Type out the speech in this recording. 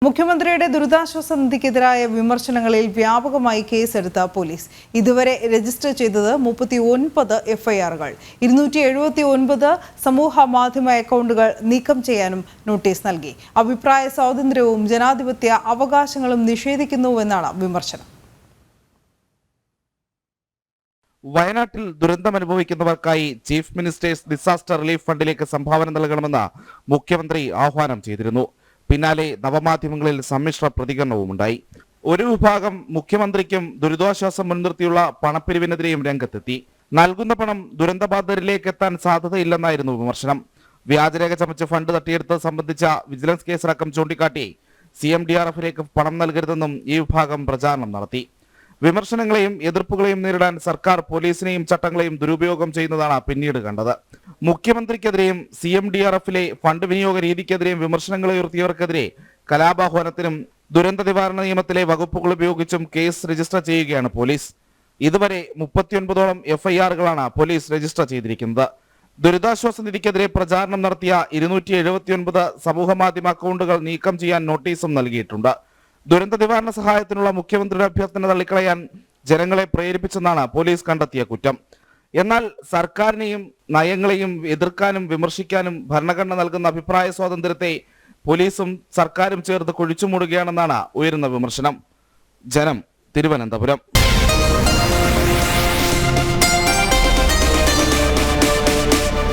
മുഖ്യമന്ത്രിയുടെ ദുരിതാശ്വാസ നിധിക്കെതിരായ വിമർശനങ്ങളിൽ വ്യാപകമായി കേസെടുത്ത പോലീസ് ഇതുവരെ രജിസ്റ്റർ ചെയ്തത് 39 എഫ്ഐആറുകൾ 279 സമൂഹ മാധ്യമ അക്കൗണ്ടുകൾ നീക്കം ചെയ്യാനും നോട്ടീസ് നൽകി. അഭിപ്രായ സ്വാതന്ത്ര്യവും ജനാധിപത്യ അവകാശങ്ങളും നിഷേധിക്കുന്നുവെന്നാണ് വിമർശനം. വയനാട്ടിൽ ദുരന്തമനുഭവിക്കുന്നവർക്കായി ചീഫ് മിനിസ്റ്റേഴ്സ് ഡിസാസ്റ്റർ റിലീഫ് ഫണ്ടിലേക്ക് സംഭാവന നൽകണമെന്ന് മുഖ്യമന്ത്രി ആഹ്വാനം ചെയ്തിരുന്നു. പിന്നാലെ നവമാധ്യമങ്ങളിൽ സമ്മിശ്ര പ്രതികരണവുമുണ്ടായി. ഒരു വിഭാഗം മുഖ്യമന്ത്രിക്കും ദുരിതാശ്വാസം മുൻനിർത്തിയുള്ള പണപ്പിരിവിനെതിരെയും രംഗത്തെത്തി. നൽകുന്ന പണം ദുരന്തബാധിതരിലേക്ക് എത്താൻ സാധ്യതയില്ലെന്നായിരുന്നു വിമർശനം. വ്യാജരേഖ ചമച്ച് ഫണ്ട് തട്ടിയെടുത്തത് സംബന്ധിച്ച വിജിലൻസ് കേസടക്കം ചൂണ്ടിക്കാട്ടി CMDRFിലേക്ക് പണം നൽകരുതെന്നും ഈ വിഭാഗം പ്രചാരണം നടത്തി. വിമർശനങ്ങളെയും എതിർപ്പുകളെയും നേരിടാൻ സർക്കാർ പോലീസിനെയും ചട്ടങ്ങളെയും ദുരുപയോഗം ചെയ്യുന്നതാണ് പിന്നീട് കണ്ടത്. മുഖ്യമന്ത്രിക്കെതിരെയും CMDRFിലെ ഫണ്ട് വിനിയോഗ രീതിക്കെതിരെയും വിമർശനങ്ങൾ ഉയർത്തിയവർക്കെതിരെ കലാപാഹ്വാനത്തിനും ദുരന്ത നിവാരണ നിയമത്തിലെ വകുപ്പുകൾ ഉപയോഗിച്ചും കേസ് രജിസ്റ്റർ ചെയ്യുകയാണ് പോലീസ്. ഇതുവരെ 39ഓളം FIRകളാണ് പോലീസ് രജിസ്റ്റർ ചെയ്തിരിക്കുന്നത്. ദുരിതാശ്വാസ നിധിക്കെതിരെ പ്രചാരണം നടത്തിയ 279 സമൂഹമാധ്യമ അക്കൗണ്ടുകൾ നീക്കം ചെയ്യാൻ നോട്ടീസും നൽകിയിട്ടുണ്ട്. ദുരന്ത നിവാരണ സഹായത്തിനുള്ള മുഖ്യമന്ത്രിയുടെ അഭ്യർത്ഥന തള്ളിക്കളയാൻ ജനങ്ങളെ പ്രേരിപ്പിച്ചെന്നാണ് പോലീസ് കണ്ടെത്തിയ കുറ്റം. എന്നാൽ സർക്കാരിനെയും നയങ്ങളെയും എതിർക്കാനും വിമർശിക്കാനും ഭരണഘടന നൽകുന്ന അഭിപ്രായ സ്വാതന്ത്ര്യത്തെ പോലീസും സർക്കാരും ചേർത്ത് കുഴിച്ചുമൂടുകയാണെന്നാണ് ഉയരുന്ന വിമർശനം. ജനം, തിരുവനന്തപുരം.